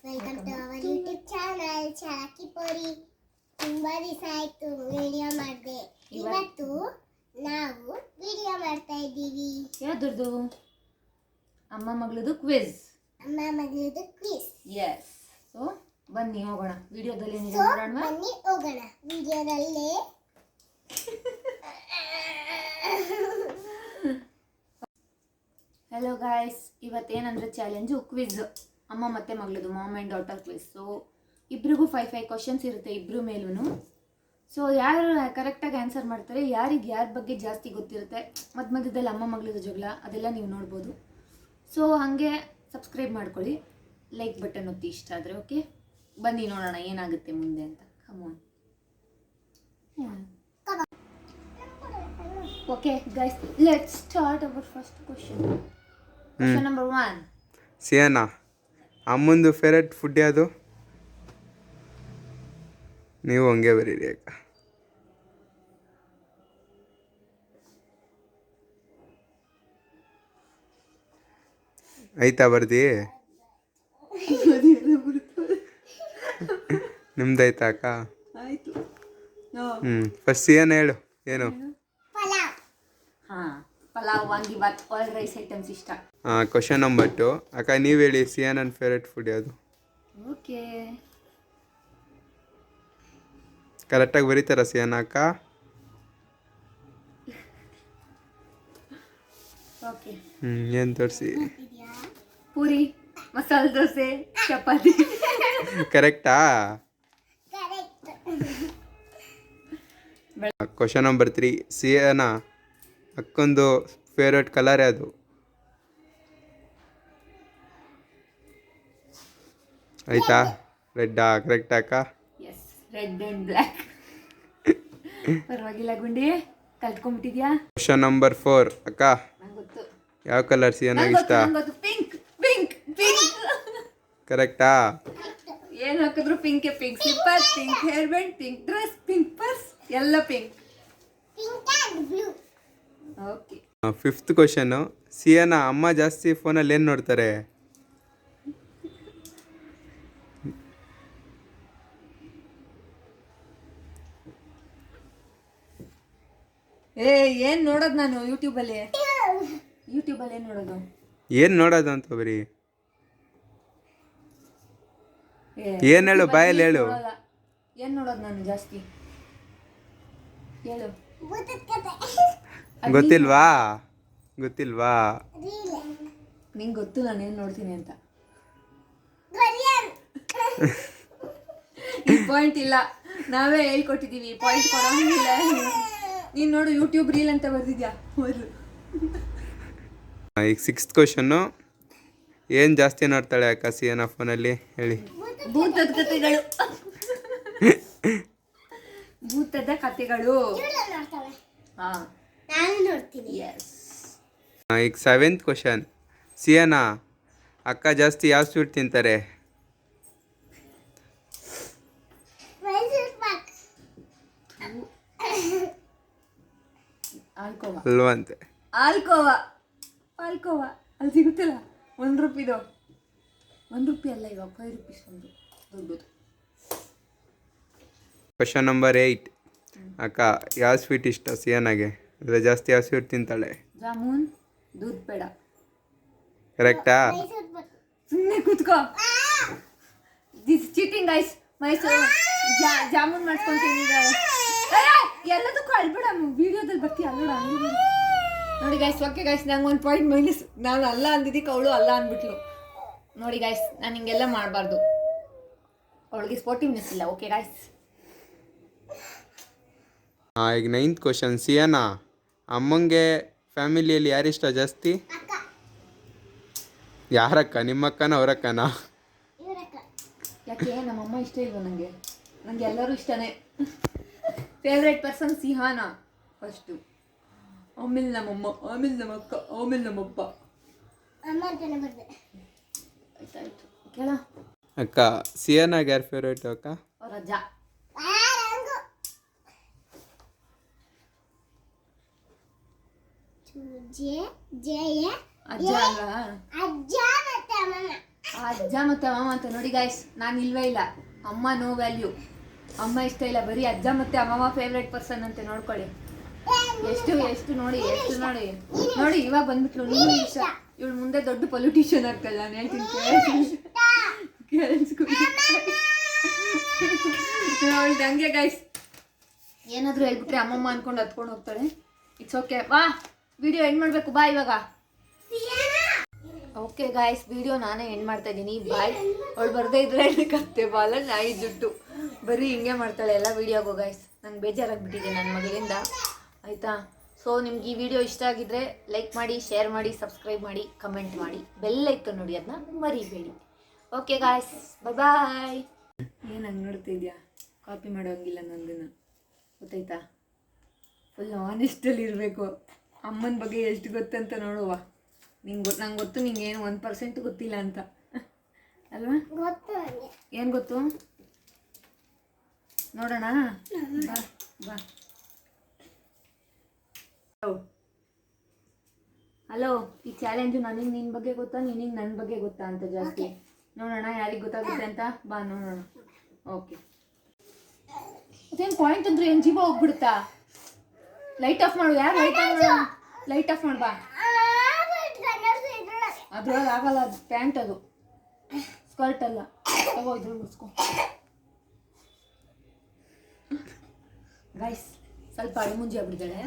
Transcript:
Welcome to our YouTube channel Chalaki Pori. ತುಂಬಾ ದಿವಸ ಆಯ್ತು ವಿಡಿಯೋ ಮಾಡಿದೆ. ಇವತ್ತು ನಾವು ವಿಡಿಯೋ ಮಾಡ್ತಾ ಇದ್ದೀವಿ. ಯಾವ್ದು? ಅಮ್ಮ ಮಗಳದು ಕ್ವಿಜ್. ಎಸ್. ಸೊ ಬನ್ನಿ ಹೋಗೋಣ. ವಿಡಿಯೋದಲ್ಲಿ ಏನಿದೆ ನೋಡೋಣ. ಬನ್ನಿ ಹೋಗೋಣ. ವಿಡಿಯೋದಲ್ಲಿ ಹಲೋ ಗಾಯ್ಸ್, ಇವತ್ತೇನಂದ್ರೆ ಚಾಲೆಂಜು ಕ್ವಿಜ್. ಅಮ್ಮ ಮತ್ತೆ ಮಗಳದು mom and daughter quiz. So ಇಬ್ರಿಗೂ 5 ಕ್ವಶನ್ಸ್ ಇರುತ್ತೆ ಇಬ್ಬರು ಮೇಲೂ. ಸೊ ಯಾರು ಕರೆಕ್ಟಾಗಿ ಆನ್ಸರ್ ಮಾಡ್ತಾರೆ, ಯಾರಿಗೆ ಯಾರ ಬಗ್ಗೆ ಜಾಸ್ತಿ ಗೊತ್ತಿರುತ್ತೆ, ಮಧ್ಯದಲ್ಲಿ ಅಮ್ಮ ಮಗಳದು ಜಗಳ ಅದೆಲ್ಲ ನೀವು ನೋಡ್ಬೋದು. ಸೊ ಹಾಗೆ ಸಬ್ಸ್ಕ್ರೈಬ್ ಮಾಡ್ಕೊಳ್ಳಿ, ಲೈಕ್ ಬಟನ್ ಒತ್ತಿ ಇಷ್ಟ ಆದರೆ. ಓಕೆ, ಬನ್ನಿ ನೋಡೋಣ ಏನಾಗುತ್ತೆ ಮುಂದೆ ಅಂತ. Come on. Okay guys, let's start our first question. Question number 1. Siyana, ಅಮ್ಮಂದು ಫೇವ್ರೆಟ್ ಫುಡ್ ಯಾವುದು? ನೀವು ಹಂಗೆ ಬರೀರಿ ಅಕ್ಕ. ಆಯ್ತಾ ಬರ್ದಿ? ನಿಮ್ದಾಯ್ತಾ ಅಕ್ಕ? ಆಯಿತು. ಫಸ್ಟ್ ಸಿಯಾನ ಹೇಳು ಏನು? Pulao, vangibath, all rice items ಇಷ್ಟ. Question number 2. ಅಕ್ಕ ನೀವು ಹೇಳಿ, ಸಿಯಾನನ್ ಫೇವ್ರೆಟ್ ಫುಡ್ ಯಾವುದು? ಓಕೆ, ಕರೆಕ್ಟಾಗಿ ಬರೀತಾರ ಸಿಯಾನ ಅಕ್ಕ? ಓಕೆ. ಏನು ತೋರಿಸಿ? ಪೂರಿ, ಮಸಾಲೆ ದೋಸೆ, ಚಪಾತಿ. ಕರೆಕ್ಟಾ? Question number 3. ಸಿಯಾನ ಅಕ್ಕೊಂದು ಫೇವ್ರೆಟ್ ಕಲರ್ ಯಾವುದು? ಆಯ್ತಾ? ರೆಡ್ಡಾ? ಕರೆಕ್ಟಾ ಅಕ್ಕ? Yes, red and black. ಪರವಾಗಿಲ್ಲ ಗುಂಡಿ, ಕಲ್ತ್ಕೊಂಡ್ಬಿಟ್ಟಿದ್ಯಾ. Question number 4. ಅಕ್ಕ ನಂಗೆ ಗೊತ್ತು. ಯಾವ ಕಲರ್ ಸಿಯಾನಾಗ ಇಷ್ಟ? Pink pink pink. ಕರೆಕ್ಟಾ? ಏನು ಹಾಕಿದ್ರು ಪಿಂಕೆ. Pink slipper, pink hair band, pink dress, pink purse, ಎಲ್ಲ ಪಿಂಕ್. ಓಕೆ. 5th question. ಸಿಯಾನ ಅಮ್ಮ ಜಾಸ್ತಿ ಫೋನಲ್ಲಿ ಏನು ನೋಡ್ತಾರೆ? ಏನು ನೋಡೋದು ನಾನು ಯೂಟ್ಯೂಬಲ್ಲಿ ಏನು ನೋಡೋದು? ಏನು ನೋಡೋದು ಅಂತ ಬರೀ ಏನು ಹೇಳು, ಬಾಯಲ್ಲಿ ಹೇಳು. ಏನು ನೋಡೋದು ನಾನು ಜಾಸ್ತಿ? ಹೇಳು. ಗೊತ್ತಿಲ್ವಾ? ನಿಂಗೆ ಗೊತ್ತು ನಾನು ಏನು ನೋಡ್ತೀನಿ ಅಂತ. ಈ ಪಾಯಿಂಟ್ ಇಲ್ಲ, ನಾವೇ ಹೇಳ್ಕೊಟ್ಟಿದ್ದೀವಿ. ಪಾಯಿಂಟ್ ಕೊಡೋಂಗಿಲ್ಲ. ನೀನು ನೋಡು, ಯೂಟ್ಯೂಬ್ ರೀಲ್ ಅಂತ ಬರ್ದಿದ್ಯಾ ಮೊದಲು. ಈಗ 6th ಕ್ವಶನ್ನು. ಏನು ಜಾಸ್ತಿ ನೋಡ್ತಾಳೆ ಅಕ್ಕ ಸಿಯಾನ ಫೋನಲ್ಲಿ ಹೇಳಿ? ಭೂತದ ಕಥೆಗಳು. ಭೂತದ ಕಥೆಗಳು. ಹಾಂ, ನಾನು ನೋಡ್ತೀನಿ. ಎಸ್. ಈಗ 7th ಕ್ವಶನ್. ಸಿಯಾನ ಅಕ್ಕ ಜಾಸ್ತಿ ಯಾವ ಸ್ವೀಟ್ ತಿಂತಾರೆ? ಆಲ್ಕೋವಾ. ಅಲ್ವಂತೆ. ಆಲ್ಕೋವಾ ಅಲ್ಲಿ ಸಿಗುತ್ತಲ್ಲ, ₹1. ₹1 ಅಲ್ಲ, ಇವಾಗ 5 ರೂಪೀಸ್ ಒಂದು ದೊಡ್ಡದು. Question number 8. ಅಕ್ಕ ಯಾವ ಸ್ವೀಟ್ ಇಷ್ಟ ಸಿಯಾನಾಗೆ? ಅಂದರೆ ಜಾಸ್ತಿ ಯಾವ ಸ್ವೀಟ್ ತಿಂತಾಳೆ? ಜಾಮೂನ್, ದೂದ್ ಪೇಡ. ಕರೆಕ್ಟಾ? ಸುಮ್ಮನೆ ಕೂತ್ಕೋ. This cheating guys. Mysuru jamun ಮಾಡ್ಸ್ಕೊಂತೀನಿ. ಎಲ್ಲದಕ್ಕೂ ಅಳ್ಬೇಡ, ವಿಡಿಯೋದಲ್ಲಿ ಬರ್ತೀಯ ಅಲ್ಲೋಡ. ನೋಡಿ ಗೈಸ್. ಓಕೆ ಗೈಸ್, ನಂಗೆ ಒಂದು ಪಾಯಿಂಟ್ ಮೈನಸ್. ನಾನು ಅಲ್ಲ ಅಂದಿದ್ದಕ್ಕೆ ಅವಳು ಅಲ್ಲ ಅಂದ್ಬಿಟ್ಲು. ನೋಡಿ ಗೈಸ್, ನಾನು ಹಿಂಗೆಲ್ಲ ಮಾಡಬಾರ್ದು. ಅವಳಿಗೆ ಸ್ಪೋರ್ಟಿವ್ನೆಸ್ ಇಲ್ಲ. Okay guys. ಈಗ 9th ಕ್ವಶನ್. ಸಿಯಾನ ಅಮ್ಮಂಗೆ ಫ್ಯಾಮಿಲಿಯಲ್ಲಿ ಯಾರಿಷ್ಟ ಜಾಸ್ತಿ? ಯಾರಕ್ಕ? ನಿಮ್ಮಕ್ಕನ ಅವರಕ್ಕನ? ಯಾಕೆ ನಮ್ಮಮ್ಮ ಇಷ್ಟ ಇಲ್ವ ನನಗೆ? ನನಗೆ ಎಲ್ಲರೂ ಇಷ್ಟನೇ. ಫೇವ್ರೇಟ್ ಪರ್ಸನ್ ಸಿಹಾನ ಫಸ್ಟು, ಆಮೇಲೆ ನಮ್ಮಮ್ಮ, ಆಮೇಲೆ ನಮ್ಮಕ್ಕ, ಆಮೇಲೆ ನಮ್ಮಪ್ಪ. ಆಯ್ತಾಯ್ತು, ಕೇಳ. ಅಕ್ಕ ಸಿಯಾನಾಗ ಯಾರು ಫೇವ್ರೇಟ್ ಅಕ್ಕ? ಅವ್ರ ಅಜ್ಜ. ಜಯ ಅಜ್ಜ ಅಲ್ವಾ? ಅಜ್ಜ ಮತ್ತೆ ಅಮ್ಮ. ಅಜ್ಜ ಮತ್ತು ಅಮ್ಮ ಅಂತ ನೋಡಿ ಗಾಯ್ಸ್, ನಾನು ಇಲ್ವೇ ಇಲ್ಲ. ಅಮ್ಮ ನೋ ವ್ಯಾಲ್ಯೂ, ಅಮ್ಮ ಇಷ್ಟ ಇಲ್ಲ, ಬರೀ ಅಜ್ಜ ಮತ್ತು ಅಮ್ಮಮ್ಮ ಫೇವ್ರೆಟ್ ಪರ್ಸನ್ ಅಂತೆ. ನೋಡ್ಕೊಳ್ಳಿ ಎಷ್ಟು ಎಷ್ಟು ನೋಡಿ, ಎಷ್ಟು ನೋಡಿ ನೋಡಿ. ಇವಾಗ ಬಂದ್ಬಿಟ್ಲು ನೀನು ಇಷ್ಟ. ಇವಳು ಮುಂದೆ ದೊಡ್ಡ ಪೊಲಿಟಿಷಿಯನ್ ಆಗ್ತಲ್ಲ. ನಾನು ಹೇಳ್ತೀನಿ ಅವಳು ಹಂಗೆ ಗಾಯ್ಸ್, ಏನಾದರೂ ಹೇಳ್ಬಿಟ್ರೆ ಅಮ್ಮಮ್ಮ ಅನ್ಕೊಂಡು ಹತ್ಕೊಂಡು ಹೋಗ್ತಾಳೆ. ಇಟ್ಸ್ ಓಕೆ, ಬಾ ವಿಡಿಯೋ ಎಂಡ್ ಮಾಡಬೇಕು. ಬಾ ಇವಾಗ. ಓಕೆ ಗಾಯ್ಸ್, ವಿಡಿಯೋ ನಾನೇ ಎಂಡ್ ಮಾಡ್ತಾ ಇದ್ದೀನಿ. ಬಾಯ್. ಅವಳು ಬರದೇ ಇದ್ರೆ ಕತ್ತೆ ಬಾಲ ನಾಯಿ ಜುಟ್ಟು ಬರೀ ಹಿಂಗೆ ಮಾಡ್ತಾಳೆ ಎಲ್ಲ ವೀಡಿಯೋಗು ಗಾಯ್ಸ್. ನಂಗೆ ಬೇಜಾರಾಗ್ಬಿಟ್ಟಿದೆ ನನ್ನ ಮಗಳಿಂದ, ಆಯಿತಾ? ಸೊ ನಿಮ್ಗೆ ಈ ವಿಡಿಯೋ ಇಷ್ಟ ಆಗಿದ್ರೆ ಲೈಕ್ ಮಾಡಿ, ಶೇರ್ ಮಾಡಿ, ಸಬ್ಸ್ಕ್ರೈಬ್ ಮಾಡಿ, ಕಮೆಂಟ್ ಮಾಡಿ, ಬೆಲ್ ಐಕನ್ ನೋಡಿ, ಅದನ್ನ ಮರಿಬೇಡಿ. ಓಕೆ ಗಾಯ್ಸ್, ಬಾಯ್. ಏನು ಹಂಗೆ ನೋಡ್ತಿದ್ಯಾ? ಕಾಪಿ ಮಾಡೋಂಗಿಲ್ಲ ನಂದನ್ನು, ಗೊತ್ತಾಯ್ತಾ? ಫುಲ್ ಆನೆಸ್ಟಲ್ಲಿ ಇರಬೇಕು. ಅಮ್ಮನ ಬಗ್ಗೆ ಎಷ್ಟು ಗೊತ್ತಂತ ನೋಡುವ. ನಂಗೆ ಗೊತ್ತು ನಿಂಗೆ ಏನು 1% ಗೊತ್ತಿಲ್ಲ ಅಂತ ಅಲ್ವಾ? ಏನು ಗೊತ್ತು ನೋಡೋಣ. ಬಾ ಬಾ. ಹಲೋ, ಈ ಚಾಲೆಂಜು ನನಗೆ ನಿನ್ನ ಬಗ್ಗೆ ಗೊತ್ತಾ, ನಿನಗೆ ನನ್ನ ಬಗ್ಗೆ ಗೊತ್ತಾ ಅಂತ ಜಾಸ್ತಿ ನೋಡೋಣ ಯಾರಿಗೆ ಗೊತ್ತಾಗುತ್ತೆ ಅಂತ. ಬಾ ನೋಡೋಣ. ಓಕೆ, ಅದೇನು ಪಾಯಿಂಟ್ ಅಂದ್ರೆ ಏನು ಜೀವ ಹೋಗ್ಬಿಡುತ್ತಾ? ಲೈಟ್ ಆಫ್ ಮಾಡು. ಯಾರು ಲೈಟ್ ಆಫ್ ಮಾಡು? ಲೈಟ್ ಆಫ್ ಮಾಡು ಬಾ. ಅದ್ರೊಳಗೆ ಆಗಲ್ಲ, ಅದು ಪ್ಯಾಂಟ್, ಅದು ಸ್ಕರ್ಟ್ ಅಲ್ಲ. ತಗೋ ಇದ್ರ ಮುಗಿಸ್ಕೊ ಗೈಸ್. ಸ್ವಲ್ಪ ಅಳಿಮುಂಜಿ ಆಗ್ಬಿಡ್ತಾಳೆ.